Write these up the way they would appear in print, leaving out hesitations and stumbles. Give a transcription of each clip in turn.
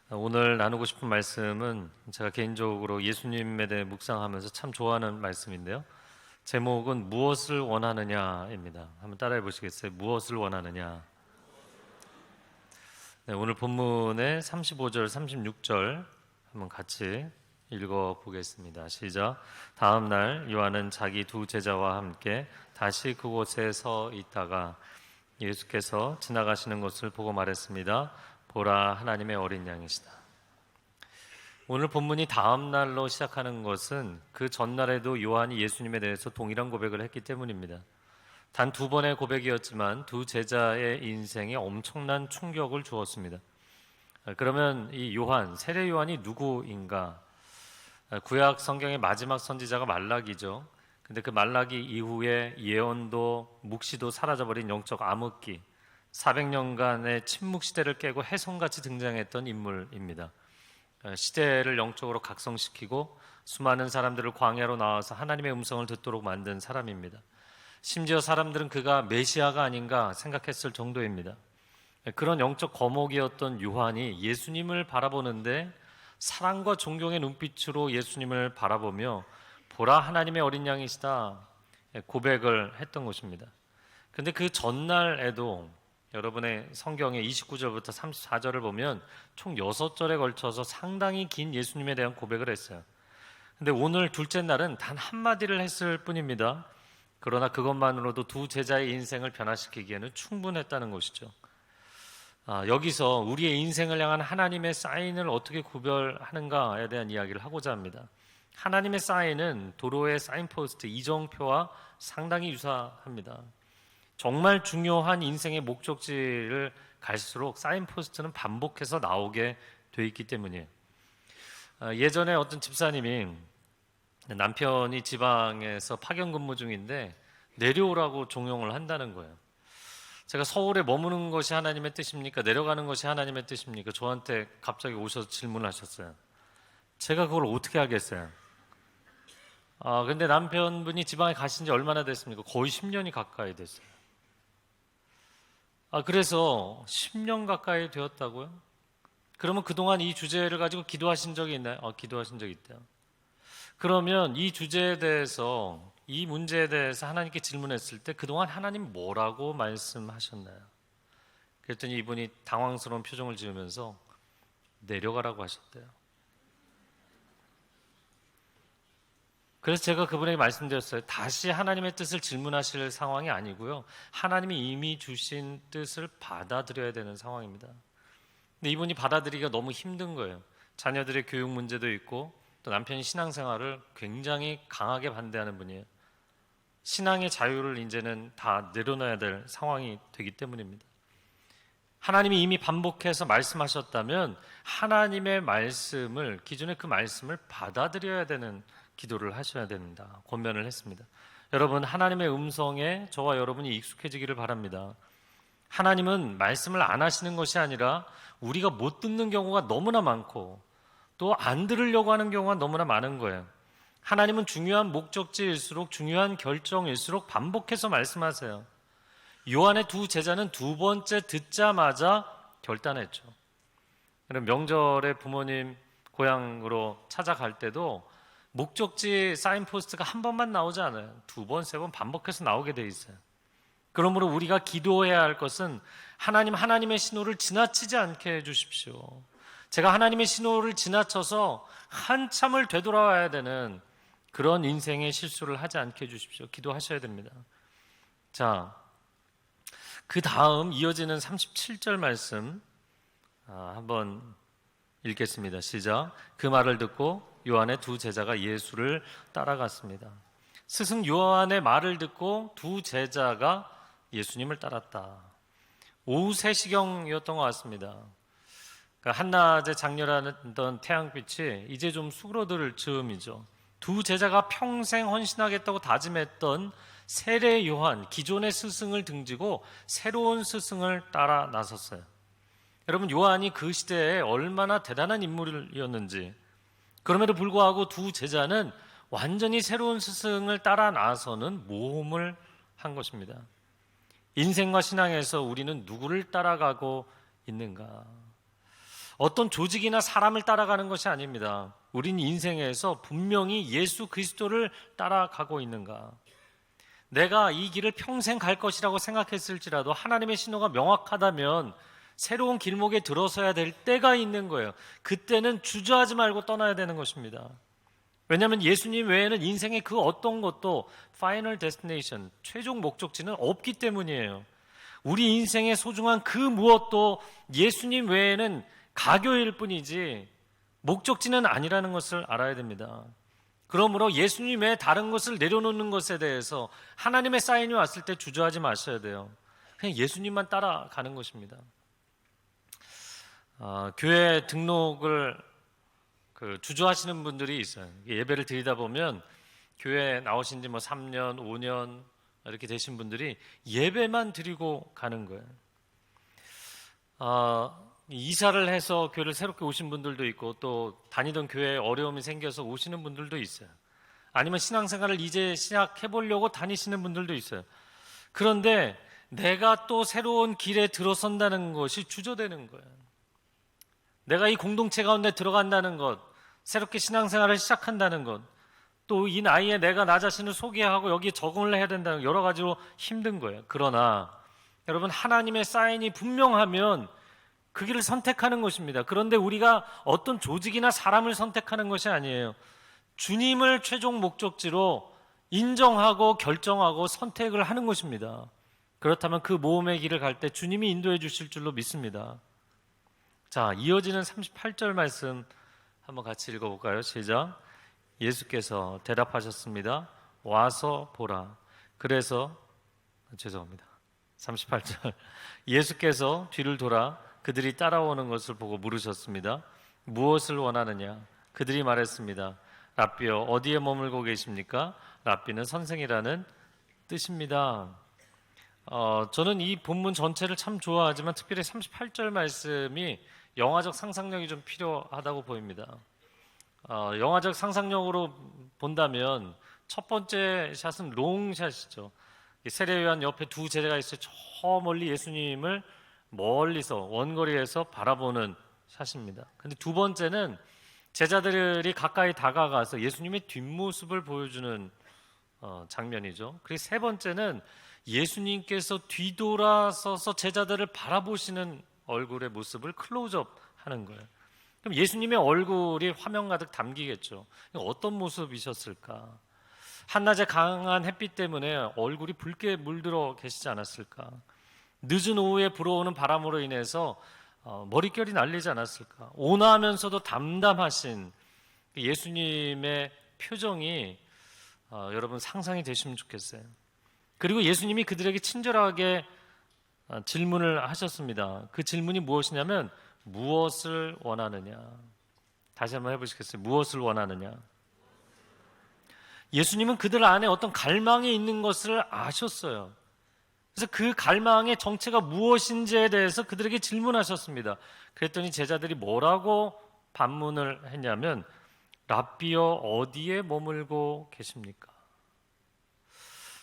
오늘 나누고 싶은 말씀은 제가 개인적으로 예수님에 대해 묵상하면서 참 좋아하는 말씀인데요. 제목은 무엇을 원하느냐입니다. 한번 따라해 보시겠어요? 무엇을 원하느냐. 네, 오늘 본문의 35절, 36절 한번 같이 읽어 보겠습니다. 시작. 다음 날 요한은 자기 두 제자와 함께 다시 그곳에 서 있다가 예수께서 지나가시는 것을 보고 말했습니다. 보라, 하나님의 어린 양이시다. 오늘 본문이 다음 날로 시작하는 것은 그 전날에도 요한이 예수님에 대해서 동일한 고백을 했기 때문입니다. 단 두 번의 고백이었지만 두 제자의 인생에 엄청난 충격을 주었습니다. 그러면 이 요한, 세례 요한이 누구인가? 구약 성경의 마지막 선지자가 말라기죠. 근데 그 말라기 이후에 예언도 묵시도 사라져버린 영적 암흑기, 400년간의 침묵 시대를 깨고 혜성같이 등장했던 인물입니다. 시대를 영적으로 각성시키고 수많은 사람들을 광야로 나와서 하나님의 음성을 듣도록 만든 사람입니다. 심지어 사람들은 그가 메시아가 아닌가 생각했을 정도입니다. 그런 영적 거목이었던 요한이 예수님을 바라보는데 사랑과 존경의 눈빛으로 예수님을 바라보며 보라, 하나님의 어린 양이시다 고백을 했던 것입니다. 근데 그 전날에도 여러분의 성경의 29절부터 34절을 보면 총 6절에 걸쳐서 상당히 긴 예수님에 대한 고백을 했어요. 근데 오늘 둘째 날은 단 한마디를 했을 뿐입니다. 그러나 그것만으로도 두 제자의 인생을 변화시키기에는 충분했다는 것이죠. 여기서 우리의 인생을 향한 하나님의 사인을 어떻게 구별하는가에 대한 이야기를 하고자 합니다. 하나님의 사인은 도로의 사인포스트, 이정표와 상당히 유사합니다. 정말 중요한 인생의 목적지를 갈수록 사인포스트는 반복해서 나오게 돼 있기 때문이에요. 예전에 어떤 집사님이 남편이 지방에서 파견 근무 중인데 내려오라고 종용을 한다는 거예요. 제가 서울에 머무는 것이 하나님의 뜻입니까? 내려가는 것이 하나님의 뜻입니까? 저한테 갑자기 오셔서 질문하셨어요. 제가 그걸 어떻게 하겠어요? 근데 남편분이 지방에 가신 지 얼마나 됐습니까? 거의 10년이 가까이 됐어요. 그래서 10년 가까이 되었다고요? 그러면 그동안 이 주제를 가지고 기도하신 적이 있나요? 기도하신 적이 있대요. 그러면 이 주제에 대해서, 이 문제에 대해서 하나님께 질문했을 때 그동안 하나님 뭐라고 말씀하셨나요? 그랬더니 이분이 당황스러운 표정을 지으면서 내려가라고 하셨대요. 그래서 제가 그분에게 말씀드렸어요. 다시 하나님의 뜻을 질문하실 상황이 아니고요. 하나님이 이미 주신 뜻을 받아들여야 되는 상황입니다. 근데 이분이 받아들이기가 너무 힘든 거예요. 자녀들의 교육 문제도 있고 또 남편이 신앙생활을 굉장히 강하게 반대하는 분이에요. 신앙의 자유를 이제는 다 내려놔야 될 상황이 되기 때문입니다. 하나님이 이미 반복해서 말씀하셨다면 하나님의 말씀을, 기존의 그 말씀을 받아들여야 되는 기도를 하셔야 된다. 권면을 했습니다. 여러분, 하나님의 음성에 저와 여러분이 익숙해지기를 바랍니다. 하나님은 말씀을 안 하시는 것이 아니라 우리가 못 듣는 경우가 너무나 많고 또 안 들으려고 하는 경우가 너무나 많은 거예요. 하나님은 중요한 목적지일수록, 중요한 결정일수록 반복해서 말씀하세요. 요한의 두 제자는 두 번째 듣자마자 결단했죠. 그럼 명절에 부모님 고향으로 찾아갈 때도 목적지 사인포스트가 한 번만 나오지 않아요. 두 번, 세 번 반복해서 나오게 돼 있어요. 그러므로 우리가 기도해야 할 것은 하나님의 신호를 지나치지 않게 해주십시오. 제가 하나님의 신호를 지나쳐서 한참을 되돌아와야 되는 그런 인생의 실수를 하지 않게 해주십시오. 기도하셔야 됩니다. 자, 그 다음 이어지는 37절 말씀 한번 읽겠습니다. 시작. 그 말을 듣고 요한의 두 제자가 예수를 따라갔습니다. 스승 요한의 말을 듣고 두 제자가 예수님을 따랐다. 오후 3시경이었던 것 같습니다. 그러니까 한낮에 장렬하던 태양빛이 이제 좀 수그러들 즈음이죠. 두 제자가 평생 헌신하겠다고 다짐했던 세례 요한, 기존의 스승을 등지고 새로운 스승을 따라 나섰어요. 여러분, 요한이 그 시대에 얼마나 대단한 인물이었는지, 그럼에도 불구하고 두 제자는 완전히 새로운 스승을 따라 나서는 모험을 한 것입니다. 인생과 신앙에서 우리는 누구를 따라가고 있는가? 어떤 조직이나 사람을 따라가는 것이 아닙니다. 우린 인생에서 분명히 예수 그리스도를 따라가고 있는가? 내가 이 길을 평생 갈 것이라고 생각했을지라도 하나님의 신호가 명확하다면 새로운 길목에 들어서야 될 때가 있는 거예요. 그때는 주저하지 말고 떠나야 되는 것입니다. 왜냐하면 예수님 외에는 인생의 그 어떤 것도 파이널 데스티네이션, 최종 목적지는 없기 때문이에요. 우리 인생의 소중한 그 무엇도 예수님 외에는 가교일 뿐이지 목적지는 아니라는 것을 알아야 됩니다. 그러므로 예수님 외에 다른 것을 내려놓는 것에 대해서 하나님의 사인이 왔을 때 주저하지 마셔야 돼요. 그냥 예수님만 따라가는 것입니다. 교회 등록을 주저하시는 분들이 있어요. 예배를 드리다 보면 교회 나오신 지 3년, 5년 이렇게 되신 분들이 예배만 드리고 가는 거예요. 이사를 해서 교회를 새롭게 오신 분들도 있고 또 다니던 교회에 어려움이 생겨서 오시는 분들도 있어요. 아니면 신앙생활을 이제 시작해 보려고 다니시는 분들도 있어요. 그런데 내가 또 새로운 길에 들어선다는 것이 주저되는 거예요. 내가 이 공동체 가운데 들어간다는 것, 새롭게 신앙생활을 시작한다는 것, 또 이 나이에 내가 나 자신을 소개하고 여기에 적응을 해야 된다는 여러 가지로 힘든 거예요. 그러나 여러분, 하나님의 사인이 분명하면 그 길을 선택하는 것입니다. 그런데 우리가 어떤 조직이나 사람을 선택하는 것이 아니에요. 주님을 최종 목적지로 인정하고 결정하고 선택을 하는 것입니다. 그렇다면 그 모험의 길을 갈 때 주님이 인도해 주실 줄로 믿습니다. 자, 이어지는 38절 말씀 한번 같이 읽어볼까요? 시작. 예수께서 대답하셨습니다. 와서 보라. 그래서 38절. 예수께서 뒤를 돌아 그들이 따라오는 것을 보고 물으셨습니다. 무엇을 원하느냐? 그들이 말했습니다. 랍비여, 어디에 머물고 계십니까? 랍비는 선생이라는 뜻입니다. 저는 이 본문 전체를 참 좋아하지만 특별히 38절 말씀이 영화적 상상력이 좀 필요하다고 보입니다. 영화적 상상력으로 본다면 첫 번째 샷은 롱샷이죠. 세례요한 옆에 두 제자가 있어요. 저 멀리 예수님을 멀리서 원거리에서 바라보는 샷입니다. 근데 두 번째는 제자들이 가까이 다가가서 예수님의 뒷모습을 보여주는 장면이죠. 그리고 세 번째는 예수님께서 뒤돌아서서 제자들을 바라보시는 얼굴의 모습을 클로즈업 하는 거예요. 그럼 예수님의 얼굴이 화면 가득 담기겠죠. 어떤 모습이셨을까? 한낮의 강한 햇빛 때문에 얼굴이 붉게 물들어 계시지 않았을까? 늦은 오후에 불어오는 바람으로 인해서 머릿결이 날리지 않았을까? 온화하면서도 담담하신 예수님의 표정이 여러분 상상이 되시면 좋겠어요. 그리고 예수님이 그들에게 친절하게 질문을 하셨습니다. 그 질문이 무엇이냐면 무엇을 원하느냐? 다시 한번 해보시겠어요? 무엇을 원하느냐? 예수님은 그들 안에 어떤 갈망이 있는 것을 아셨어요. 그래서 그 갈망의 정체가 무엇인지에 대해서 그들에게 질문하셨습니다. 그랬더니 제자들이 뭐라고 반문을 했냐면 랍비여, 어디에 머물고 계십니까?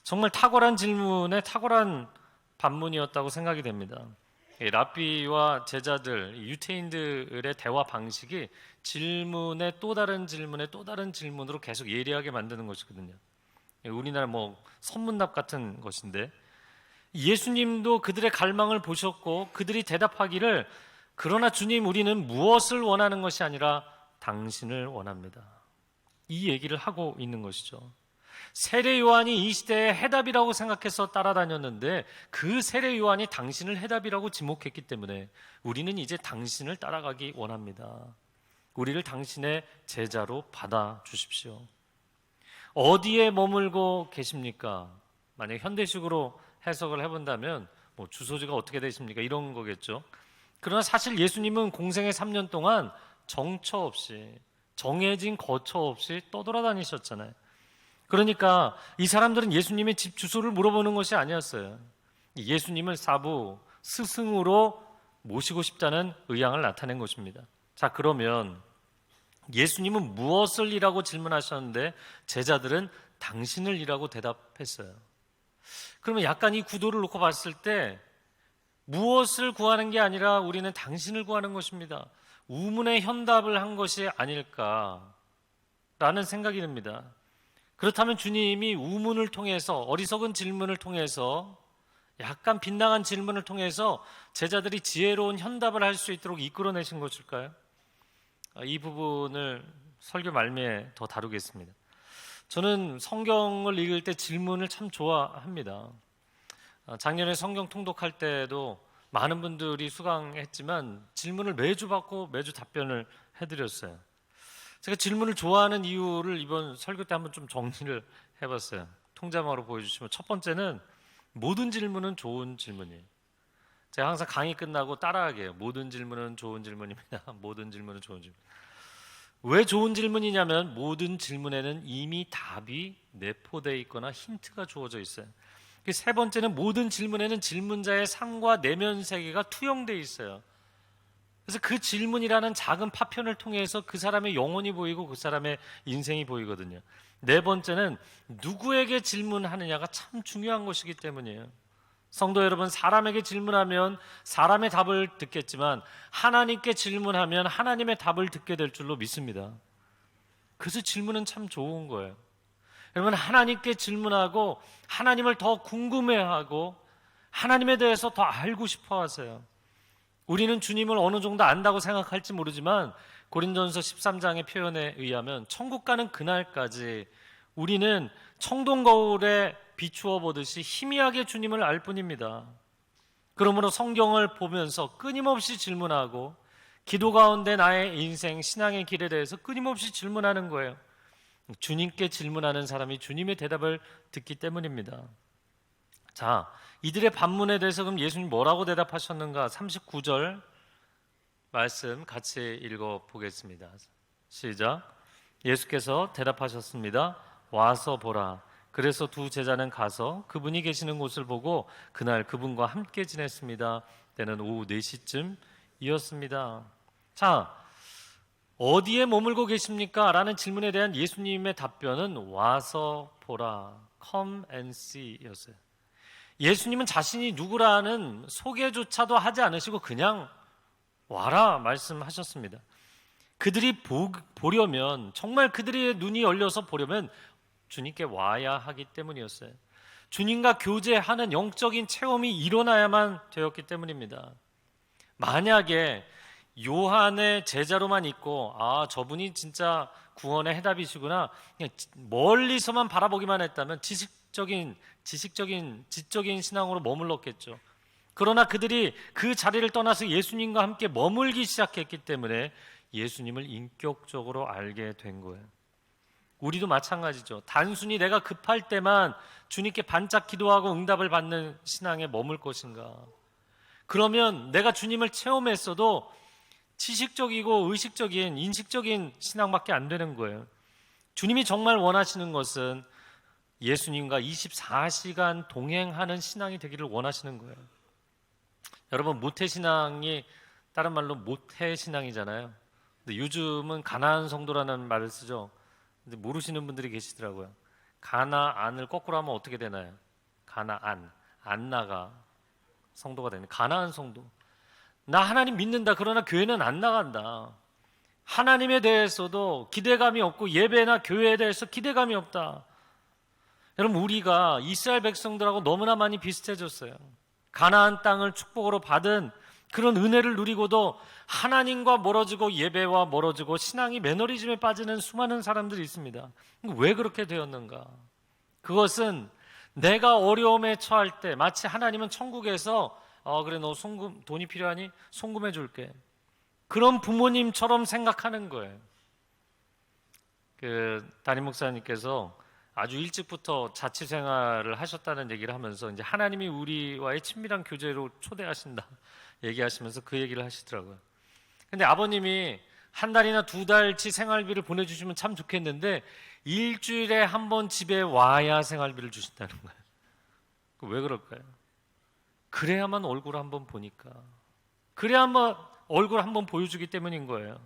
정말 탁월한 질문에 탁월한 반문이었다고 생각이 됩니다. 랍비와 제자들, 유태인들의 대화 방식이 질문에 또 다른 질문에 또 다른 질문으로 계속 예리하게 만드는 것이거든요. 우리나라 선문답 같은 것인데 예수님도 그들의 갈망을 보셨고 그들이 대답하기를 그러나 주님, 우리는 무엇을 원하는 것이 아니라 당신을 원합니다. 이 얘기를 하고 있는 것이죠. 세례 요한이 이 시대의 해답이라고 생각해서 따라다녔는데 그 세례 요한이 당신을 해답이라고 지목했기 때문에 우리는 이제 당신을 따라가기 원합니다. 우리를 당신의 제자로 받아주십시오. 어디에 머물고 계십니까? 만약 현대식으로 해석을 해본다면 주소지가 어떻게 되십니까? 이런 거겠죠. 그러나 사실 예수님은 공생의 3년 동안 정처 없이, 정해진 거처 없이 떠돌아다니셨잖아요. 그러니까 이 사람들은 예수님의 집 주소를 물어보는 것이 아니었어요. 예수님을 사부, 스승으로 모시고 싶다는 의향을 나타낸 것입니다. 자, 그러면 예수님은 무엇을 이라고 질문하셨는데 제자들은 당신을 이라고 대답했어요. 그러면 약간 이 구도를 놓고 봤을 때 무엇을 구하는 게 아니라 우리는 당신을 구하는 것입니다. 우문의 현답을 한 것이 아닐까라는 생각이 듭니다. 그렇다면 주님이 우문을 통해서, 어리석은 질문을 통해서, 약간 빗나간 질문을 통해서 제자들이 지혜로운 현답을 할 수 있도록 이끌어내신 것일까요? 이 부분을 설교 말미에 더 다루겠습니다. 저는 성경을 읽을 때 질문을 참 좋아합니다. 작년에 성경 통독할 때도 많은 분들이 수강했지만 질문을 매주 받고 매주 답변을 해드렸어요. 제가 질문을 좋아하는 이유를 이번 설교 때 한번 좀 정리를 해봤어요. 통자막으로 보여주시면, 첫 번째는 모든 질문은 좋은 질문이에요. 제가 항상 강의 끝나고 따라하게 해요. 모든 질문은 좋은 질문입니다. 모든 질문은 좋은 질문. 왜 좋은 질문이냐면 모든 질문에는 이미 답이 내포되어 있거나 힌트가 주어져 있어요. 세 번째는 모든 질문에는 질문자의 삶과 내면 세계가 투영되어 있어요. 그래서 그 질문이라는 작은 파편을 통해서 그 사람의 영혼이 보이고 그 사람의 인생이 보이거든요. 네 번째는 누구에게 질문하느냐가 참 중요한 것이기 때문이에요. 성도 여러분, 사람에게 질문하면 사람의 답을 듣겠지만 하나님께 질문하면 하나님의 답을 듣게 될 줄로 믿습니다. 그래서 질문은 참 좋은 거예요. 여러분, 하나님께 질문하고 하나님을 더 궁금해하고 하나님에 대해서 더 알고 싶어 하세요. 우리는 주님을 어느 정도 안다고 생각할지 모르지만 고린도전서 13장의 표현에 의하면 천국 가는 그날까지 우리는 청동거울에 비추어 보듯이 희미하게 주님을 알 뿐입니다. 그러므로 성경을 보면서 끊임없이 질문하고 기도 가운데 나의 인생, 신앙의 길에 대해서 끊임없이 질문하는 거예요. 주님께 질문하는 사람이 주님의 대답을 듣기 때문입니다. 자, 이들의 반문에 대해서 그럼 예수님 뭐라고 대답하셨는가? 39절 말씀 같이 읽어보겠습니다. 시작. 예수께서 대답하셨습니다. 와서 보라. 그래서 두 제자는 가서 그분이 계시는 곳을 보고 그날 그분과 함께 지냈습니다. 때는 오후 4시쯤이었습니다. 자, 어디에 머물고 계십니까? 라는 질문에 대한 예수님의 답변은 와서 보라, come and see 였어요. 예수님은 자신이 누구라는 소개조차도 하지 않으시고 그냥 와라 말씀하셨습니다. 그들이 보려면, 정말 그들의 눈이 열려서 보려면 주님께 와야 하기 때문이었어요. 주님과 교제하는 영적인 체험이 일어나야만 되었기 때문입니다. 만약에 요한의 제자로만 있고 저분이 진짜 구원의 해답이시구나, 그냥 멀리서만 바라보기만 했다면 지적인 신앙으로 머물렀겠죠. 그러나 그들이 그 자리를 떠나서 예수님과 함께 머물기 시작했기 때문에 예수님을 인격적으로 알게 된 거예요. 우리도 마찬가지죠. 단순히 내가 급할 때만 주님께 반짝 기도하고 응답을 받는 신앙에 머물 것인가? 그러면 내가 주님을 체험했어도 지식적이고 의식적인, 인식적인 신앙밖에 안 되는 거예요. 주님이 정말 원하시는 것은 예수님과 24시간 동행하는 신앙이 되기를 원하시는 거예요. 여러분, 모태신앙이 다른 말로 모태신앙이잖아요. 근데 요즘은 가나안 성도라는 말을 쓰죠. 근데 모르시는 분들이 계시더라고요. 가나안을 거꾸로 하면 어떻게 되나요? 가나안, 안나가 성도가 되는 가나안 성도. 나 하나님 믿는다. 그러나 교회는 안 나간다. 하나님에 대해서도 기대감이 없고 예배나 교회에 대해서 기대감이 없다. 여러분, 우리가 이스라엘 백성들하고 너무나 많이 비슷해졌어요. 가나안 땅을 축복으로 받은 그런 은혜를 누리고도 하나님과 멀어지고 예배와 멀어지고 신앙이 매너리즘에 빠지는 수많은 사람들이 있습니다. 왜 그렇게 되었는가? 그것은 내가 어려움에 처할 때 마치 하나님은 천국에서 그래, 너 돈이 필요하니? 송금해 줄게. 그런 부모님처럼 생각하는 거예요. 담임 목사님께서 아주 일찍부터 자취 생활을 하셨다는 얘기를 하면서 이제 하나님이 우리와의 친밀한 교제로 초대하신다 얘기하시면서 그 얘기를 하시더라고요. 근데 아버님이 한 달이나 두 달치 생활비를 보내주시면 참 좋겠는데 일주일에 한 번 집에 와야 생활비를 주신다는 거예요. 왜 그럴까요? 그래야만 얼굴 한번 보니까, 그래야만 얼굴 한번 보여주기 때문인 거예요.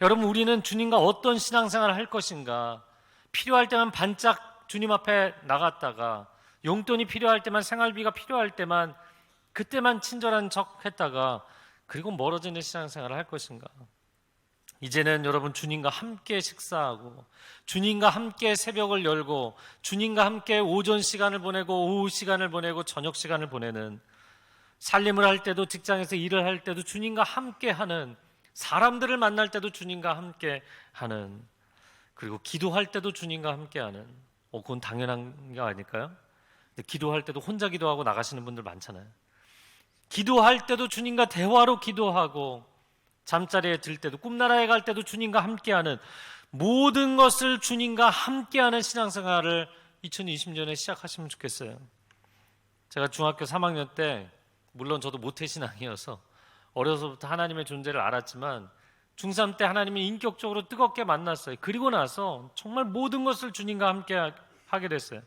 여러분, 우리는 주님과 어떤 신앙생활을 할 것인가? 필요할 때만 반짝 주님 앞에 나갔다가, 용돈이 필요할 때만, 생활비가 필요할 때만, 그때만 친절한 척 했다가 그리고 멀어지는 신앙생활을 할 것인가? 이제는 여러분 주님과 함께 식사하고 주님과 함께 새벽을 열고 주님과 함께 오전 시간을 보내고 오후 시간을 보내고 저녁 시간을 보내는, 살림을 할 때도 직장에서 일을 할 때도 주님과 함께 하는, 사람들을 만날 때도 주님과 함께 하는, 그리고 기도할 때도 주님과 함께 하는, 그건 당연한 게 아닐까요? 근데 기도할 때도 혼자 기도하고 나가시는 분들 많잖아요. 기도할 때도 주님과 대화로 기도하고 잠자리에 들 때도 꿈나라에 갈 때도 주님과 함께하는, 모든 것을 주님과 함께하는 신앙생활을 2020년에 시작하시면 좋겠어요. 제가 중학교 3학년 때, 물론 저도 모태신앙이어서 어려서부터 하나님의 존재를 알았지만 중3 때 하나님이 인격적으로 뜨겁게 만났어요. 그리고 나서 정말 모든 것을 주님과 함께 하게 됐어요.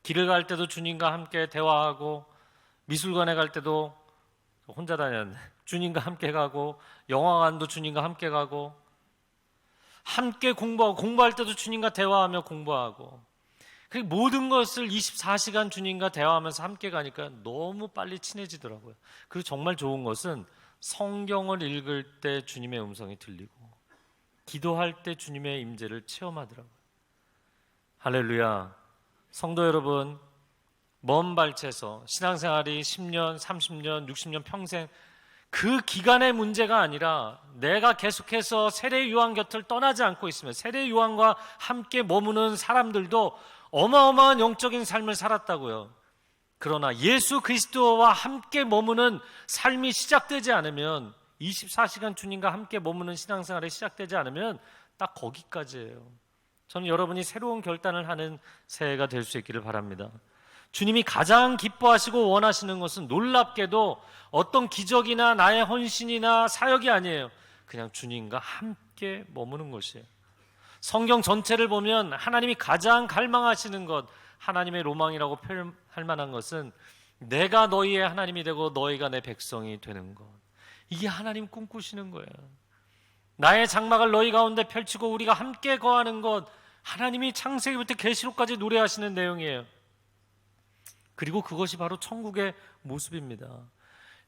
길을 갈 때도 주님과 함께 대화하고, 미술관에 갈 때도 혼자 다녔는데 주님과 함께 가고, 영화관도 주님과 함께 가고, 함께 공부하고, 공부할 때도 주님과 대화하며 공부하고, 그 모든 것을 24시간 주님과 대화하면서 함께 가니까 너무 빨리 친해지더라고요. 그리고 정말 좋은 것은 성경을 읽을 때 주님의 음성이 들리고 기도할 때 주님의 임재를 체험하더라고요. 할렐루야. 성도 여러분, 먼 발치에서 신앙생활이 10년, 30년, 60년 평생, 그 기간의 문제가 아니라 내가 계속해서 세례 요한 곁을 떠나지 않고 있으면, 세례 요한과 함께 머무는 사람들도 어마어마한 영적인 삶을 살았다고요. 그러나 예수 그리스도와 함께 머무는 삶이 시작되지 않으면, 24시간 주님과 함께 머무는 신앙생활이 시작되지 않으면 딱 거기까지예요. 저는 여러분이 새로운 결단을 하는 새해가 될 수 있기를 바랍니다. 주님이 가장 기뻐하시고 원하시는 것은 놀랍게도 어떤 기적이나 나의 헌신이나 사역이 아니에요. 그냥 주님과 함께 머무는 것이에요. 성경 전체를 보면 하나님이 가장 갈망하시는 것, 하나님의 로망이라고 표현할 만한 것은 내가 너희의 하나님이 되고 너희가 내 백성이 되는 것. 이게 하나님 꿈꾸시는 거예요. 나의 장막을 너희 가운데 펼치고 우리가 함께 거하는 것, 하나님이 창세기부터 계시록까지 노래하시는 내용이에요. 그리고 그것이 바로 천국의 모습입니다.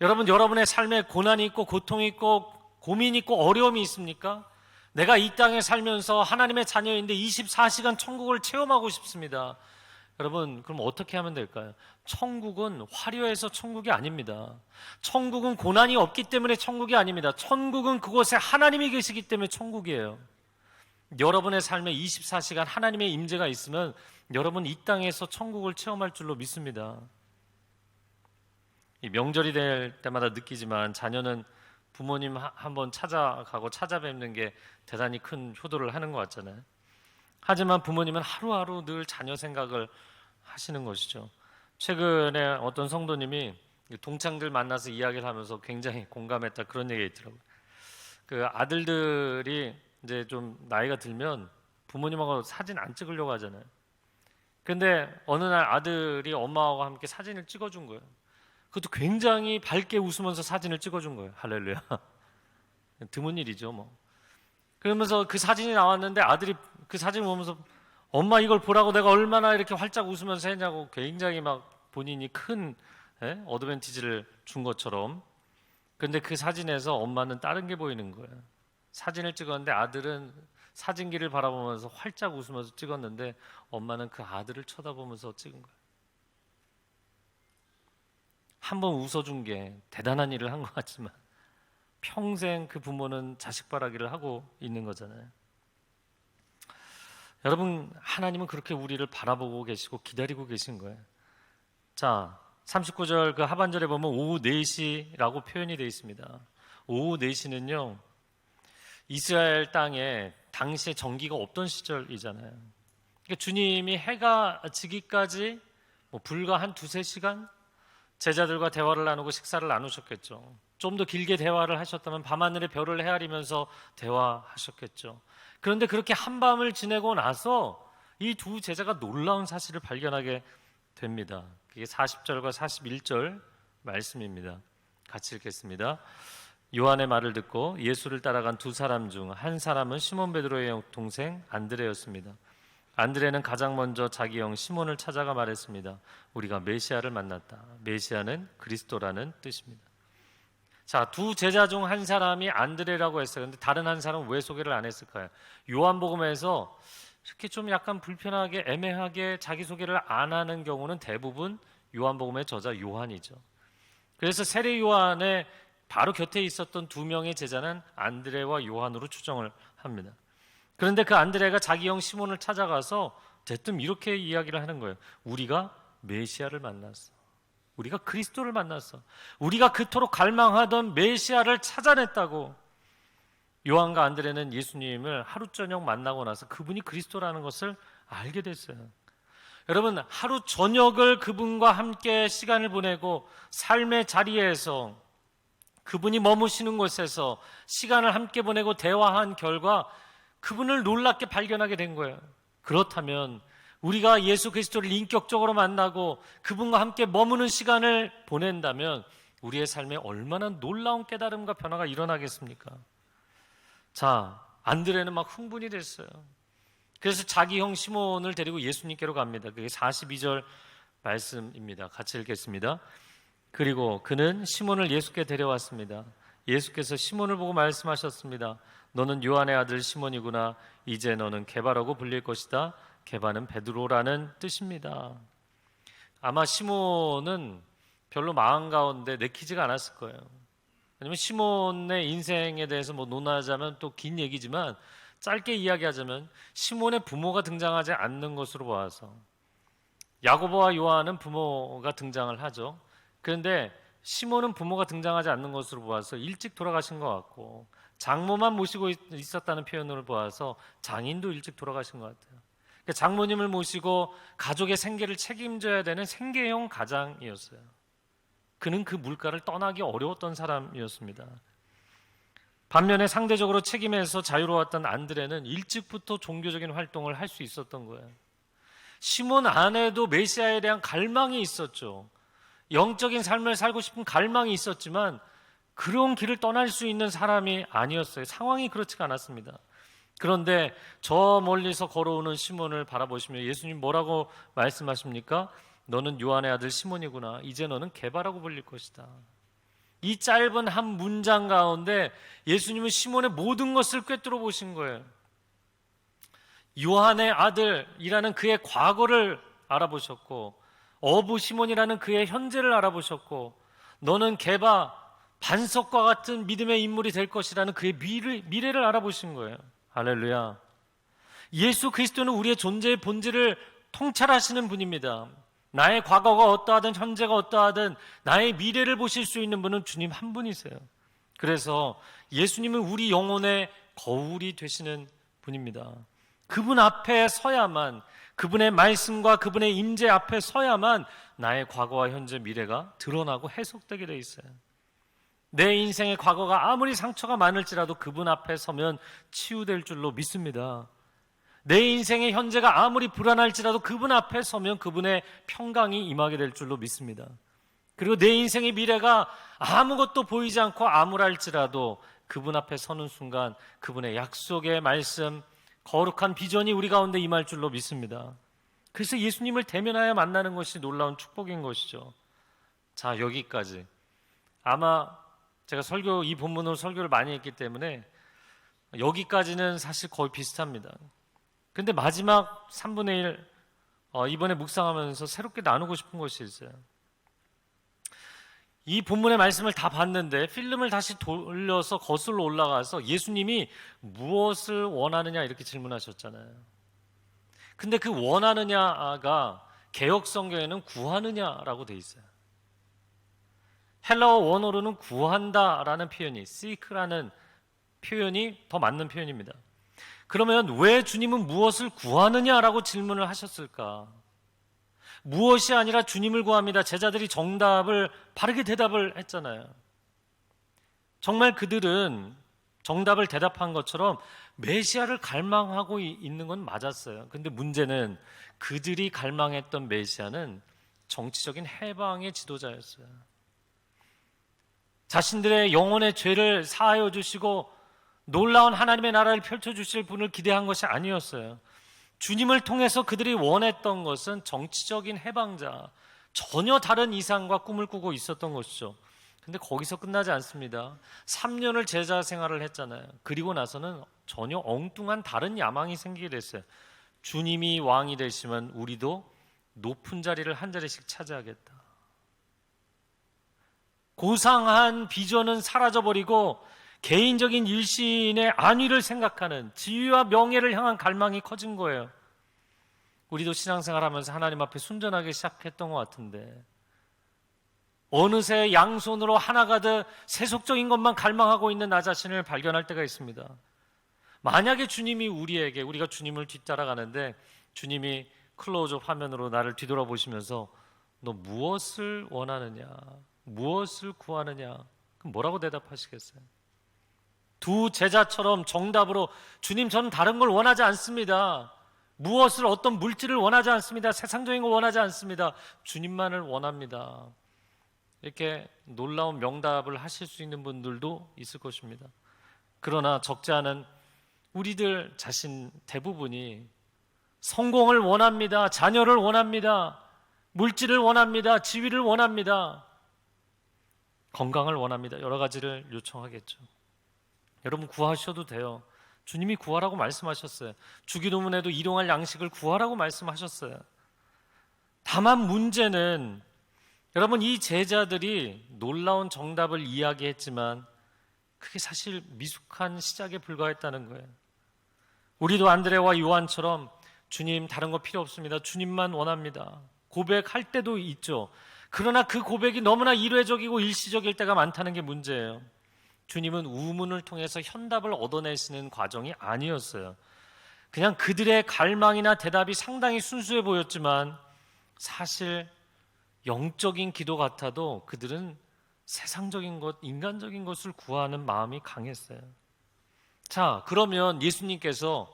여러분, 여러분의 삶에 고난이 있고 고통이 있고 고민이 있고 어려움이 있습니까? 내가 이 땅에 살면서 하나님의 자녀인데 24시간 천국을 체험하고 싶습니다. 여러분, 그럼 어떻게 하면 될까요? 천국은 화려해서 천국이 아닙니다. 천국은 고난이 없기 때문에 천국이 아닙니다. 천국은 그곳에 하나님이 계시기 때문에 천국이에요. 여러분의 삶에 24시간 하나님의 임재가 있으면 여러분 이 땅에서 천국을 체험할 줄로 믿습니다. 이 명절이 될 때마다 느끼지만 자녀는 부모님 한번 찾아가고 찾아뵙는 게 대단히 큰 효도를 하는 것 같잖아요. 하지만 부모님은 하루하루 늘 자녀 생각을 하시는 것이죠. 최근에 어떤 성도님이 동창들 만나서 이야기를 하면서 굉장히 공감했다, 그런 얘기가 있더라고요. 그 아들들이 이제 좀 나이가 들면 부모님하고 사진 안 찍으려고 하잖아요. 근데 어느 날 아들이 엄마하고 함께 사진을 찍어준 거예요. 그것도 굉장히 밝게 웃으면서 사진을 찍어준 거예요. 할렐루야. 드문 일이죠 뭐. 그러면서 그 사진이 나왔는데 아들이 그 사진을 보면서 엄마 이걸 보라고 내가 얼마나 이렇게 활짝 웃으면서 했냐고, 굉장히 막 본인이 큰 어드밴티지를 준 것처럼. 근데 그 사진에서 엄마는 다른 게 보이는 거예요. 사진을 찍었는데 아들은 사진기를 바라보면서 활짝 웃으면서 찍었는데 엄마는 그 아들을 쳐다보면서 찍은 거예요. 한번 웃어준 게 대단한 일을 한 것 같지만 평생 그 부모는 자식바라기를 하고 있는 거잖아요. 여러분, 하나님은 그렇게 우리를 바라보고 계시고 기다리고 계신 거예요. 자, 39절 그 하반절에 보면 오후 4시라고 표현이 되어 있습니다. 오후 4시는요, 이스라엘 땅에 당시에 전기가 없던 시절이잖아요. 그러니까 주님이 해가 지기까지 불과 한 2-3시간 제자들과 대화를 나누고 식사를 나누셨겠죠. 좀 더 길게 대화를 하셨다면 밤하늘의 별을 헤아리면서 대화하셨겠죠. 그런데 그렇게 한밤을 지내고 나서 이 두 제자가 놀라운 사실을 발견하게 됩니다. 그게 40절과 41절 말씀입니다. 같이 읽겠습니다. 요한의 말을 듣고 예수를 따라간 두 사람 중 한 사람은 시몬 베드로의 동생 안드레였습니다. 안드레는 가장 먼저 자기 형 시몬을 찾아가 말했습니다. 우리가 메시아를 만났다. 메시아는 그리스도라는 뜻입니다. 자, 두 제자 중 한 사람이 안드레라고 했어요. 근데 다른 한 사람은 왜 소개를 안 했을까요? 요한복음에서 이렇게 좀 약간 불편하게 애매하게 자기소개를 안 하는 경우는 대부분 요한복음의 저자 요한이죠. 그래서 세례 요한의 바로 곁에 있었던 두 명의 제자는 안드레와 요한으로 추정을 합니다. 그런데 그 안드레가 자기 형 시몬을 찾아가서 대뜸 이렇게 이야기를 하는 거예요. 우리가 메시아를 만났어. 우리가 그리스도를 만났어. 우리가 그토록 갈망하던 메시아를 찾아냈다고. 요한과 안드레는 예수님을 하루 저녁 만나고 나서 그분이 그리스도라는 것을 알게 됐어요. 여러분, 하루 저녁을 그분과 함께 시간을 보내고 삶의 자리에서 그분이 머무시는 곳에서 시간을 함께 보내고 대화한 결과 그분을 놀랍게 발견하게 된 거예요. 그렇다면 우리가 예수 그리스도를 인격적으로 만나고 그분과 함께 머무는 시간을 보낸다면 우리의 삶에 얼마나 놀라운 깨달음과 변화가 일어나겠습니까? 자, 안드레는 막 흥분이 됐어요. 그래서 자기 형 시몬을 데리고 예수님께로 갑니다. 그게 42절 말씀입니다. 같이 읽겠습니다. 그리고 그는 시몬을 예수께 데려왔습니다. 예수께서 시몬을 보고 말씀하셨습니다. 너는 요한의 아들 시몬이구나. 이제 너는 게바라고 불릴 것이다. 게바는 베드로라는 뜻입니다. 아마 시몬은 별로 마음 가운데 내키지가 않았을 거예요. 왜냐면 시몬의 인생에 대해서 논하자면 또 긴 얘기지만 짧게 이야기하자면 시몬의 부모가 등장하지 않는 것으로 보아서 야고보와 요한은 부모가 등장을 하죠. 그런데 시몬은 부모가 등장하지 않는 것으로 보아서 일찍 돌아가신 것 같고 장모만 모시고 있었다는 표현으로 보아서 장인도 일찍 돌아가신 것 같아요. 장모님을 모시고 가족의 생계를 책임져야 되는 생계형 가장이었어요. 그는 그 물가를 떠나기 어려웠던 사람이었습니다. 반면에 상대적으로 책임에서 자유로웠던 안드레는 일찍부터 종교적인 활동을 할 수 있었던 거예요. 시몬 안에도 메시아에 대한 갈망이 있었죠. 영적인 삶을 살고 싶은 갈망이 있었지만 그런 길을 떠날 수 있는 사람이 아니었어요. 상황이 그렇지가 않았습니다. 그런데 저 멀리서 걸어오는 시몬을 바라보시며 예수님 뭐라고 말씀하십니까? 너는 요한의 아들 시몬이구나. 이제 너는 게바라고 불릴 것이다. 이 짧은 한 문장 가운데 예수님은 시몬의 모든 것을 꿰뚫어 보신 거예요. 요한의 아들이라는 그의 과거를 알아보셨고 어부 시몬이라는 그의 현재를 알아보셨고 너는 게바 반석과 같은 믿음의 인물이 될 것이라는 그의 미래를 알아보신 거예요. 할렐루야. 예수 그리스도는 우리의 존재의 본질을 통찰하시는 분입니다. 나의 과거가 어떠하든 현재가 어떠하든 나의 미래를 보실 수 있는 분은 주님 한 분이세요. 그래서 예수님은 우리 영혼의 거울이 되시는 분입니다. 그분 앞에 서야만, 그분의 말씀과 그분의 임재 앞에 서야만 나의 과거와 현재 미래가 드러나고 해석되게 돼 있어요. 내 인생의 과거가 아무리 상처가 많을지라도 그분 앞에 서면 치유될 줄로 믿습니다. 내 인생의 현재가 아무리 불안할지라도 그분 앞에 서면 그분의 평강이 임하게 될 줄로 믿습니다. 그리고 내 인생의 미래가 아무것도 보이지 않고 암울할지라도 그분 앞에 서는 순간 그분의 약속의 말씀, 거룩한 비전이 우리 가운데 임할 줄로 믿습니다. 그래서 예수님을 대면하여 만나는 것이 놀라운 축복인 것이죠. 자, 여기까지. 아마 제가 이 본문으로 설교를 많이 했기 때문에 여기까지는 사실 거의 비슷합니다. 근데 마지막 3분의 1 이번에 묵상하면서 새롭게 나누고 싶은 것이 있어요. 이 본문의 말씀을 다 봤는데 필름을 다시 돌려서 거슬러 올라가서 예수님이 무엇을 원하느냐 이렇게 질문하셨잖아요. 근데 그 원하느냐가 개역 성경에는 구하느냐라고 돼 있어요. 헬라어 원어로는 구한다라는 표현이 seek라는 표현이 더 맞는 표현입니다. 그러면 왜 주님은 무엇을 구하느냐라고 질문을 하셨을까? 무엇이 아니라 주님을 구합니다. 제자들이 정답을 바르게 대답을 했잖아요. 정말 그들은 정답을 대답한 것처럼 메시아를 갈망하고 있는 건 맞았어요. 근데 문제는 그들이 갈망했던 메시아는 정치적인 해방의 지도자였어요. 자신들의 영혼의 죄를 사하여 주시고 놀라운 하나님의 나라를 펼쳐주실 분을 기대한 것이 아니었어요. 주님을 통해서 그들이 원했던 것은 정치적인 해방자, 전혀 다른 이상과 꿈을 꾸고 있었던 것이죠. 근데 거기서 끝나지 않습니다. 3년을 제자 생활을 했잖아요. 그리고 나서는 전혀 엉뚱한 다른 야망이 생기게 됐어요. 주님이 왕이 되시면 우리도 높은 자리를 한 자리씩 차지하겠다. 고상한 비전은 사라져버리고 개인적인 일신의 안위를 생각하는 지위와 명예를 향한 갈망이 커진 거예요. 우리도 신앙생활하면서 하나님 앞에 순전하게 시작했던 것 같은데 어느새 양손으로 하나가득 세속적인 것만 갈망하고 있는 나 자신을 발견할 때가 있습니다. 만약에 주님이 우리가 주님을 뒤따라가는데 주님이 클로즈업 화면으로 나를 뒤돌아보시면서 너 무엇을 원하느냐, 무엇을 구하느냐, 그럼 뭐라고 대답하시겠어요? 두 제자처럼 정답으로 주님, 저는 다른 걸 원하지 않습니다. 무엇을, 어떤 물질을 원하지 않습니다. 세상적인 걸 원하지 않습니다. 주님만을 원합니다. 이렇게 놀라운 명답을 하실 수 있는 분들도 있을 것입니다. 그러나 적지 않은 우리들 자신 대부분이 성공을 원합니다. 자녀를 원합니다. 물질을 원합니다. 지위를 원합니다. 건강을 원합니다. 여러 가지를 요청하겠죠. 여러분 구하셔도 돼요. 주님이 구하라고 말씀하셨어요. 주기도문에도 일용할 양식을 구하라고 말씀하셨어요. 다만 문제는 여러분 이 제자들이 놀라운 정답을 이야기했지만 그게 사실 미숙한 시작에 불과했다는 거예요. 우리도 안드레와 요한처럼 주님 다른 거 필요 없습니다. 주님만 원합니다. 고백할 때도 있죠. 그러나 그 고백이 너무나 일회적이고 일시적일 때가 많다는 게 문제예요. 주님은 우문을 통해서 현답을 얻어내시는 과정이 아니었어요. 그냥 그들의 갈망이나 대답이 상당히 순수해 보였지만 사실 영적인 기도 같아도 그들은 세상적인 것, 인간적인 것을 구하는 마음이 강했어요. 자, 그러면 예수님께서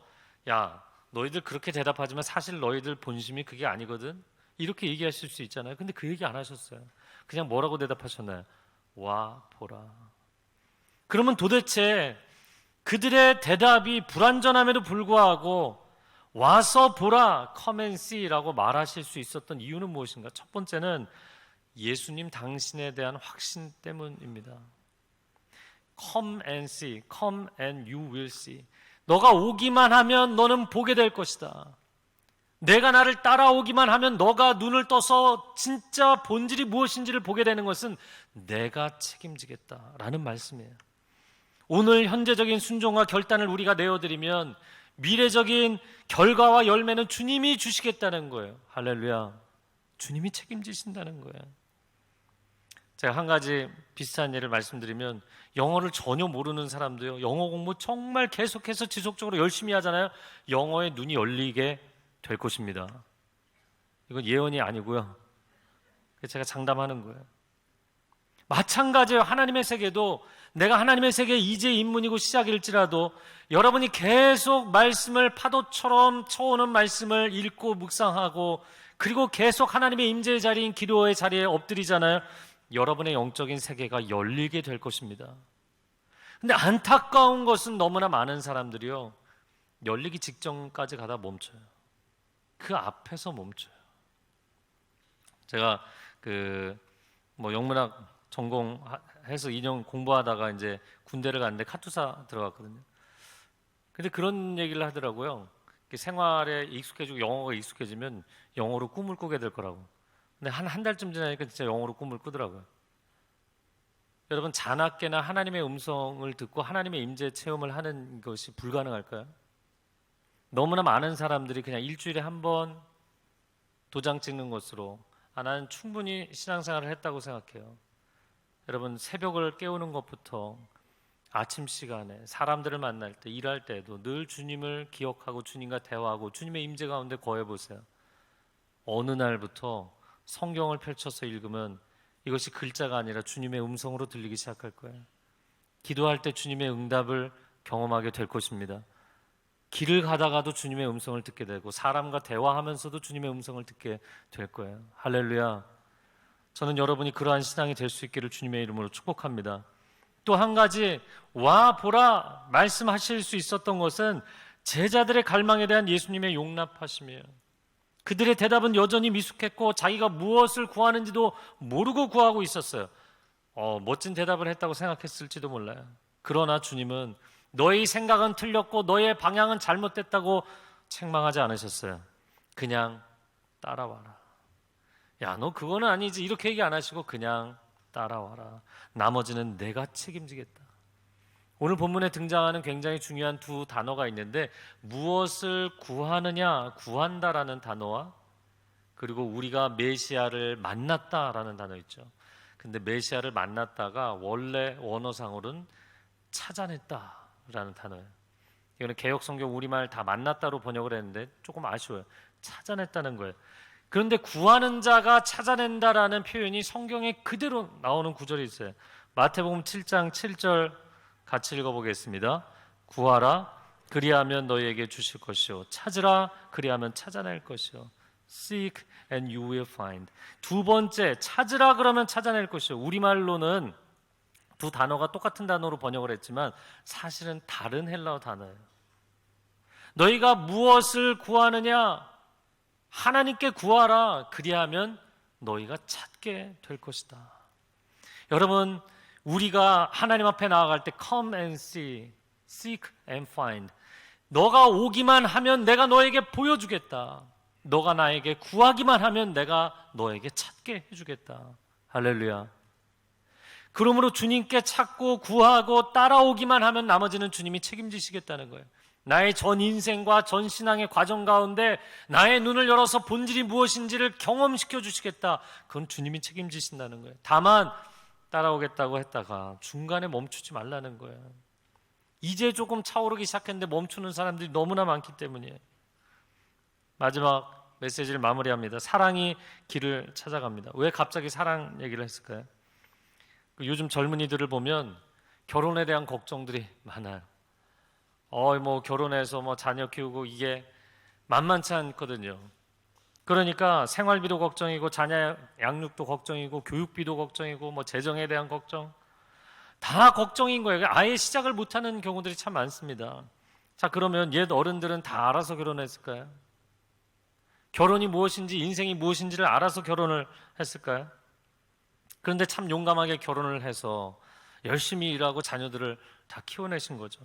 야, 너희들 그렇게 대답하지만 사실 너희들 본심이 그게 아니거든? 이렇게 얘기하실 수 있잖아요. 근데 그 얘기 안 하셨어요. 그냥 뭐라고 대답하셨나요? 와 보라. 그러면 도대체 그들의 대답이 불완전함에도 불구하고 와서 보라, come and see라고 말하실 수 있었던 이유는 무엇인가? 첫 번째는 예수님 당신에 대한 확신 때문입니다. Come and see, come and you will see. 너가 오기만 하면 너는 보게 될 것이다. 내가 나를 따라오기만 하면 너가 눈을 떠서 진짜 본질이 무엇인지를 보게 되는 것은 내가 책임지겠다라는 말씀이에요. 오늘 현재적인 순종과 결단을 우리가 내어드리면 미래적인 결과와 열매는 주님이 주시겠다는 거예요. 할렐루야. 주님이 책임지신다는 거예요. 제가 한 가지 비슷한 예를 말씀드리면 영어를 전혀 모르는 사람도요, 영어 공부 정말 계속해서 지속적으로 열심히 하잖아요. 영어에 눈이 열리게 될 것입니다. 이건 예언이 아니고요. 제가 장담하는 거예요. 마찬가지예요. 하나님의 세계도 내가 하나님의 세계 이제 입문이고 시작일지라도 여러분이 계속 말씀을 파도처럼 쳐오는 말씀을 읽고 묵상하고 그리고 계속 하나님의 임재의 자리인 기도의 자리에 엎드리잖아요. 여러분의 영적인 세계가 열리게 될 것입니다. 근데 안타까운 것은 너무나 많은 사람들이요, 열리기 직전까지 가다 멈춰요. 그 앞에서 멈춰요. 제가 영문학 전공해서 2년 공부하다가 이제 군대를 갔는데 카투사 들어갔거든요. 근데 그런 얘기를 하더라고요. 생활에 익숙해지고 영어가 익숙해지면 영어로 꿈을 꾸게 될 거라고. 근데 한 달쯤 지나니까 진짜 영어로 꿈을 꾸더라고요. 여러분, 자나깨나 하나님의 음성을 듣고 하나님의 임재 체험을 하는 것이 불가능할까요? 너무나 많은 사람들이 그냥 일주일에 한 번 도장 찍는 것으로 나는 충분히 신앙생활을 했다고 생각해요. 여러분, 새벽을 깨우는 것부터 아침 시간에 사람들을 만날 때, 일할 때도 늘 주님을 기억하고 주님과 대화하고 주님의 임재 가운데 거해보세요. 어느 날부터 성경을 펼쳐서 읽으면 이것이 글자가 아니라 주님의 음성으로 들리기 시작할 거예요. 기도할 때 주님의 응답을 경험하게 될 것입니다. 길을 가다가도 주님의 음성을 듣게 되고 사람과 대화하면서도 주님의 음성을 듣게 될 거예요. 할렐루야. 저는 여러분이 그러한 신앙이 될 수 있기를 주님의 이름으로 축복합니다. 또 한 가지, 와 보라 말씀하실 수 있었던 것은 제자들의 갈망에 대한 예수님의 용납하심이에요. 그들의 대답은 여전히 미숙했고 자기가 무엇을 구하는지도 모르고 구하고 있었어요. 멋진 대답을 했다고 생각했을지도 몰라요. 그러나 주님은 너의 생각은 틀렸고 너의 방향은 잘못됐다고 책망하지 않으셨어요. 그냥 따라와라. 야, 너 그거는 아니지. 이렇게 얘기 안 하시고 그냥 따라와라. 나머지는 내가 책임지겠다. 오늘 본문에 등장하는 굉장히 중요한 두 단어가 있는데 무엇을 구하느냐, 구한다라는 단어와 그리고 우리가 메시아를 만났다라는 단어 있죠. 근데 메시아를 만났다가 원래 원어상으로는 찾아냈다라는 단어예요. 이거는 개역성경 우리말 다 만났다로 번역을 했는데 조금 아쉬워요. 찾아냈다는 거예요. 그런데 구하는 자가 찾아낸다라는 표현이 성경에 그대로 나오는 구절이 있어요. 마태복음 7장 7절 같이 읽어보겠습니다. 구하라 그리하면 너희에게 주실 것이요 찾으라 그리하면 찾아낼 것이요 Seek and you will find. 두 번째 찾으라 그러면 찾아낼 것이요. 우리말로는 두 단어가 똑같은 단어로 번역을 했지만 사실은 다른 헬라어 단어예요. 너희가 무엇을 구하느냐? 하나님께 구하라. 그리하면 너희가 찾게 될 것이다. 여러분, 우리가 하나님 앞에 나아갈 때 come and see, seek and find. 너가 오기만 하면 내가 너에게 보여주겠다. 너가 나에게 구하기만 하면 내가 너에게 찾게 해주겠다. 할렐루야. 그러므로 주님께 찾고 구하고 따라오기만 하면 나머지는 주님이 책임지시겠다는 거예요. 나의 전 인생과 전 신앙의 과정 가운데 나의 눈을 열어서 본질이 무엇인지를 경험시켜 주시겠다. 그건 주님이 책임지신다는 거예요. 다만 따라오겠다고 했다가 중간에 멈추지 말라는 거예요. 이제 조금 차오르기 시작했는데 멈추는 사람들이 너무나 많기 때문이에요. 마지막 메시지를 마무리합니다. 사랑이 길을 찾아갑니다. 왜 갑자기 사랑 얘기를 했을까요? 요즘 젊은이들을 보면 결혼에 대한 걱정들이 많아요. 결혼해서 자녀 키우고 이게 만만치 않거든요. 그러니까 생활비도 걱정이고 자녀 양육도 걱정이고 교육비도 걱정이고 재정에 대한 걱정 다 걱정인 거예요. 아예 시작을 못하는 경우들이 참 많습니다. 자, 그러면 옛 어른들은 다 알아서 결혼했을까요? 결혼이 무엇인지 인생이 무엇인지를 알아서 결혼을 했을까요? 그런데 참 용감하게 결혼을 해서 열심히 일하고 자녀들을 다 키워내신 거죠.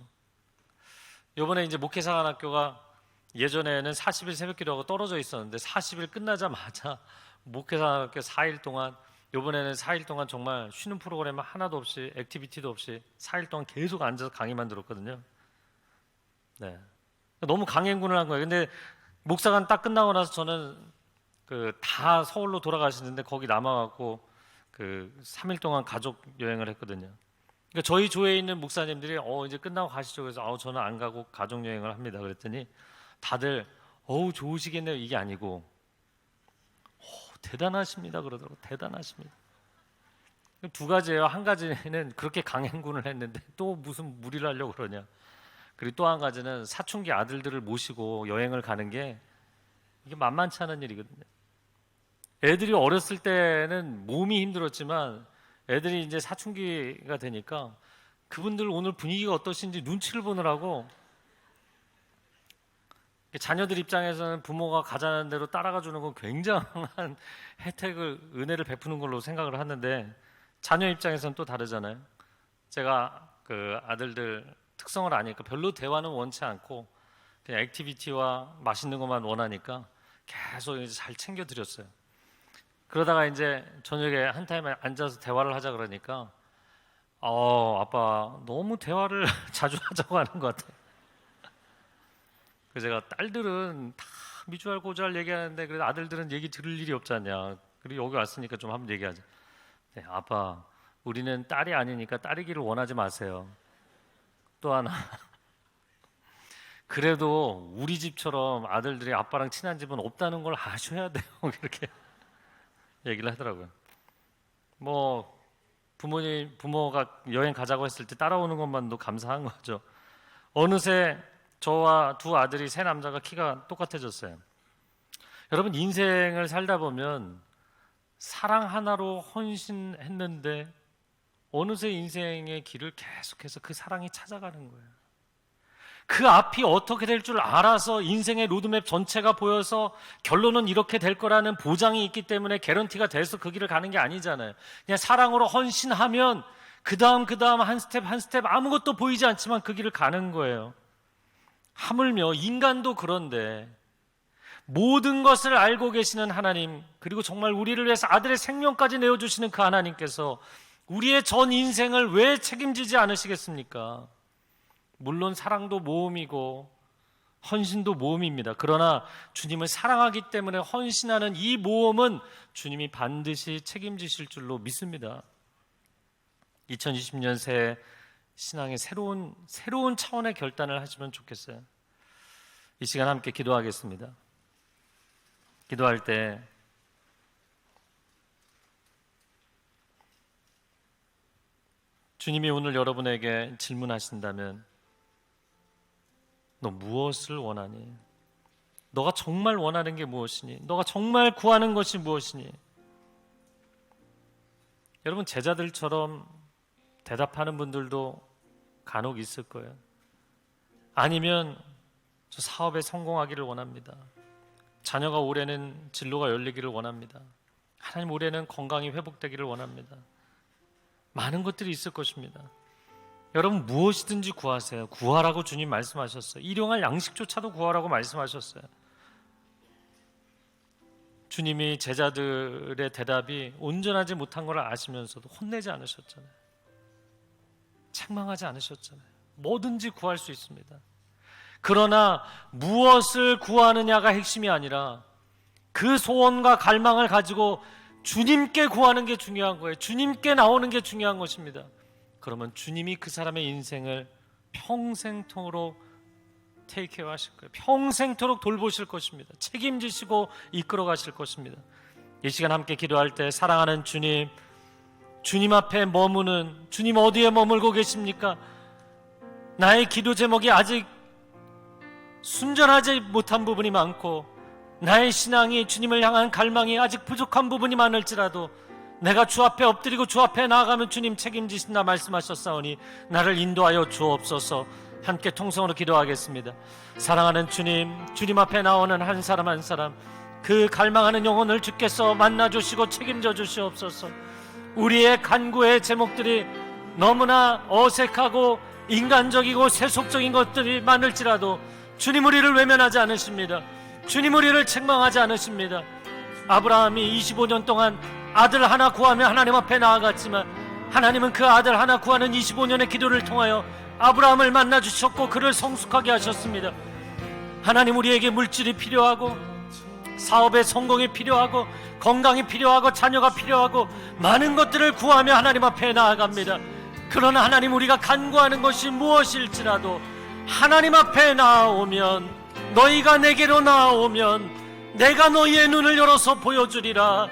이번에 이제 목회사관학교가 예전에는 40일 새벽기도하고 떨어져 있었는데 40일 끝나자마자 목회사관학교 4일 동안 이번에는 4일 동안 정말 쉬는 프로그램 하나도 없이 액티비티도 없이 4일 동안 계속 앉아서 강의만 들었거든요. 네, 너무 강행군을 한 거예요. 근데 목사관 딱 끝나고 나서 저는 다 서울로 돌아가시는데 거기 남아갖고 3일 동안 가족 여행을 했거든요. 그러니까 저희 조에 있는 목사님들이 이제 끝나고 가시죠. 그래서 저는 안 가고 가족 여행을 합니다. 그랬더니 다들 좋으시겠네요. 이게 아니고 대단하십니다 그러더라고요. 대단하십니다. 두 가지예요. 한 가지는 그렇게 강행군을 했는데 또 무슨 무리를 하려고 그러냐. 그리고 또 한 가지는 사춘기 아들들을 모시고 여행을 가는 게 이게 만만치 않은 일이거든요. 애들이 어렸을 때는 몸이 힘들었지만 애들이 이제 사춘기가 되니까 그분들 오늘 분위기가 어떠신지 눈치를 보느라고 자녀들 입장에서는 부모가 가자는 대로 따라가 주는 건 굉장한 혜택을, 은혜를 베푸는 걸로 생각을 하는데 자녀 입장에서는 또 다르잖아요. 제가 아들들 특성을 아니까 별로 대화는 원치 않고 그냥 액티비티와 맛있는 것만 원하니까 계속 이제 잘 챙겨드렸어요. 그러다가 이제 저녁에 한 타임에 앉아서 대화를 하자 그러니까 아빠 너무 대화를 자주 하자고 하는 것 같아요. 그래서 제가 딸들은 다 미주알 고주알 얘기하는데 그래도 아들들은 얘기 들을 일이 없지 않냐. 그리고 여기 왔으니까 좀 한번 얘기하자. 네, 아빠 우리는 딸이 아니니까 딸이기를 원하지 마세요. 또 하나 그래도 우리 집처럼 아들들이 아빠랑 친한 집은 없다는 걸 아셔야 돼요. 이렇게 얘기를 하더라고요. 부모가 여행 가자고 했을 때 따라오는 것만도 감사한 거죠. 어느새 저와 두 아들이 세 남자가 키가 똑같아졌어요. 여러분 인생을 살다 보면 사랑 하나로 헌신했는데 어느새 인생의 길을 계속해서 그 사랑이 찾아가는 거예요. 그 앞이 어떻게 될 줄 알아서 인생의 로드맵 전체가 보여서 결론은 이렇게 될 거라는 보장이 있기 때문에 개런티가 돼서 그 길을 가는 게 아니잖아요. 그냥 사랑으로 헌신하면 그 다음 한 스텝 아무것도 보이지 않지만 그 길을 가는 거예요. 하물며 인간도 그런데 모든 것을 알고 계시는 하나님, 그리고 정말 우리를 위해서 아들의 생명까지 내어주시는 그 하나님께서 우리의 전 인생을 왜 책임지지 않으시겠습니까? 물론 사랑도 모험이고 헌신도 모험입니다. 그러나 주님을 사랑하기 때문에 헌신하는 이 모험은 주님이 반드시 책임지실 줄로 믿습니다. 2020년 새해 신앙의 새로운 차원의 결단을 하시면 좋겠어요. 이 시간 함께 기도하겠습니다. 기도할 때 주님이 오늘 여러분에게 질문하신다면 너 무엇을 원하니? 너가 정말 원하는 게 무엇이니? 너가 정말 구하는 것이 무엇이니? 여러분, 제자들처럼 대답하는 분들도 간혹 있을 거예요. 아니면 저 사업에 성공하기를 원합니다. 자녀가 올해는 진로가 열리기를 원합니다. 하나님, 올해는 건강이 회복되기를 원합니다. 많은 것들이 있을 것입니다. 여러분, 무엇이든지 구하세요. 구하라고 주님 말씀하셨어요. 일용할 양식조차도 구하라고 말씀하셨어요. 주님이 제자들의 대답이 온전하지 못한 걸 아시면서도 혼내지 않으셨잖아요. 책망하지 않으셨잖아요. 뭐든지 구할 수 있습니다. 그러나 무엇을 구하느냐가 핵심이 아니라 그 소원과 갈망을 가지고 주님께 구하는 게 중요한 거예요. 주님께 나오는 게 중요한 것입니다. 그러면 주님이 그 사람의 인생을 평생토록 테이크케어 하실 거예요. 평생토록 돌보실 것입니다. 책임지시고 이끌어 가실 것입니다. 이 시간 함께 기도할 때 사랑하는 주님, 주님 앞에 머무는 주님, 어디에 머물고 계십니까? 나의 기도 제목이 아직 순전하지 못한 부분이 많고 나의 신앙이, 주님을 향한 갈망이 아직 부족한 부분이 많을지라도 내가 주 앞에 엎드리고 주 앞에 나아가면 주님 책임지신다 말씀하셨사오니 나를 인도하여 주옵소서. 함께 통성으로 기도하겠습니다. 사랑하는 주님, 주님 앞에 나오는 한 사람 한 사람, 그 갈망하는 영혼을 주께서 만나주시고 책임져 주시옵소서. 우리의 간구의 제목들이 너무나 어색하고 인간적이고 세속적인 것들이 많을지라도 주님 우리를 외면하지 않으십니다. 주님 우리를 책망하지 않으십니다. 아브라함이 25년 동안 아들 하나 구하며 하나님 앞에 나아갔지만 하나님은 그 아들 하나 구하는 25년의 기도를 통하여 아브라함을 만나주셨고 그를 성숙하게 하셨습니다. 하나님, 우리에게 물질이 필요하고 사업의 성공이 필요하고 건강이 필요하고 자녀가 필요하고 많은 것들을 구하며 하나님 앞에 나아갑니다. 그러나 하나님, 우리가 간구하는 것이 무엇일지라도 하나님 앞에 나아오면, 너희가 내게로 나아오면 내가 너희의 눈을 열어서 보여주리라.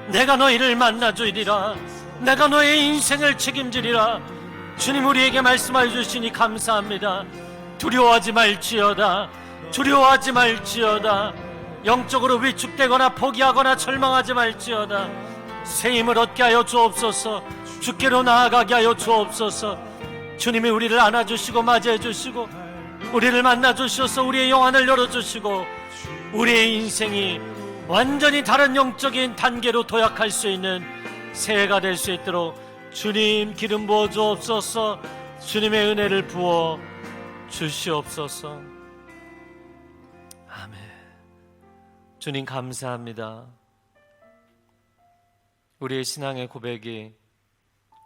내가 너희를 만나주리라. 내가 너의 인생을 책임지리라. 주님, 우리에게 말씀해 주시니 감사합니다. 두려워하지 말지어다. 두려워하지 말지어다. 영적으로 위축되거나 포기하거나 절망하지 말지어다. 새 힘을 얻게 하여 주옵소서. 주께로 나아가게 하여 주옵소서. 주님이 우리를 안아주시고 맞이해 주시고 우리를 만나주셔서 우리의 영안을 열어주시고 우리의 인생이 완전히 다른 영적인 단계로 도약할 수 있는 새해가 될 수 있도록 주님 기름 부어 주옵소서. 주님의 은혜를 부어 주시옵소서. 아멘. 주님 감사합니다. 우리의 신앙의 고백이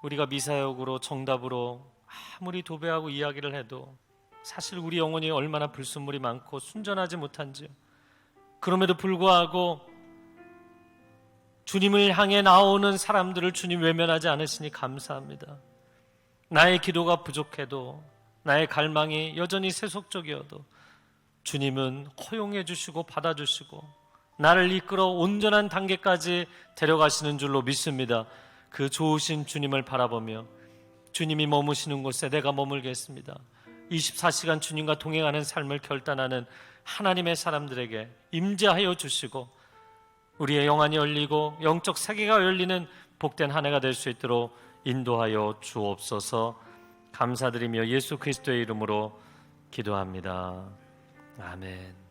우리가 미사역으로 정답으로 아무리 도배하고 이야기를 해도 사실 우리 영혼이 얼마나 불순물이 많고 순전하지 못한지요. 그럼에도 불구하고 주님을 향해 나오는 사람들을 주님 외면하지 않으시니 감사합니다. 나의 기도가 부족해도, 나의 갈망이 여전히 세속적이어도 주님은 허용해 주시고 받아주시고 나를 이끌어 온전한 단계까지 데려가시는 줄로 믿습니다. 그 좋으신 주님을 바라보며 주님이 머무시는 곳에 내가 머물겠습니다. 24시간 주님과 동행하는 삶을 결단하는 하나님의 사람들에게 임재하여 주시고 우리의 영안이 열리고 영적 세계가 열리는 복된 한 해가 될 수 있도록 인도하여 주옵소서. 감사드리며 예수 그리스도의 이름으로 기도합니다. 아멘.